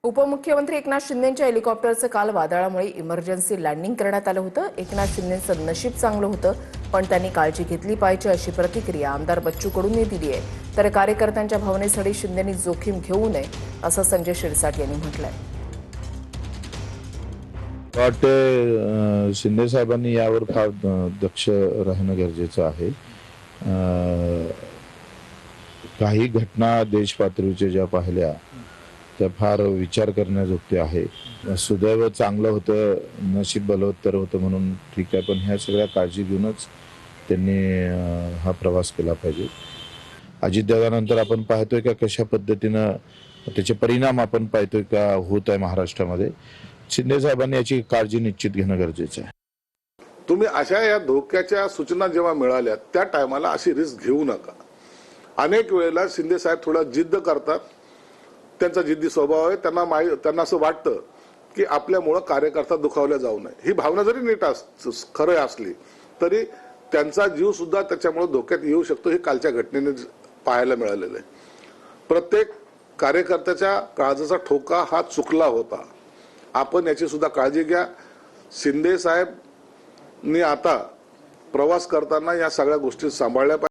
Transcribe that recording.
उपमुख्यमंत्री एकनाथ शिंदेंच्या हेलिकॉप्टरचं काल वादळामुळे इमर्जन्सी लँडिंग करण्यात आलं होतं। एकनाथ शिंदेंचं नशीब चांगलं होतं, पण त्यांनी काळजी घेतली पाहिजे अशी प्रतिक्रिया आमदार बच्चू कडूंनी दिली आहे। तर कार्यकर्त्यांच्या भावनेसाठी शिंदेंनी जोखीम घेऊ नये असं संजय शिरसाट यांनी म्हटलंय। वाटते शिंदे साहेबांनी यावर फार दक्ष राहणं गरजेचं आहे। काही घटना देश पातळीच्या ज्या पाहिल्या त्या फार विचार करण्याजोग्य आहे। सुदैव चांगलं होतं, नशीब बलवत्तर होतं म्हणून ठीक आहे, पण ह्या सगळ्या काळजी घेऊनच त्यांनी हा प्रवास केला पाहिजे। अजितदादानंतर आपण पाहतोय का कशा पद्धतीनं त्याचे परिणाम आपण पाहतोय का होत आहे महाराष्ट्रामध्ये। शिंदे साहेबांनी याची काळजी निश्चित घेणं गरजेचं आहे। तुम्ही अशा या धोक्याच्या सूचना जेव्हा मिळाल्या त्या टायमाला अशी रिस्क घेऊ नका। अनेक वेळेला शिंदे साहेब थोडा जिद्द करतात, त्यांचा जिद्दी स्वभाव आहे। त्यांना असं वाटतं की आपल्यामुळे कार्यकर्ता दुखावला जाऊ नये। ही भावना जरी नीट खरं असली तरी त्यांचा जीव सुद्धा त्याच्यामुळे धोक्यात येऊ शकतो। हे कालच्या घटनेने पाहायला मिळालेलं आहे। प्रत्येक कार्यकर्त्याच्या काळजाचा ठोका हा चुकला होता। आपण याची सुद्धा काळजी घ्या। शिंदे साहेब नी आता प्रवास करताना या सगळ्या गोष्टी सांभाळल्या पाहिजे।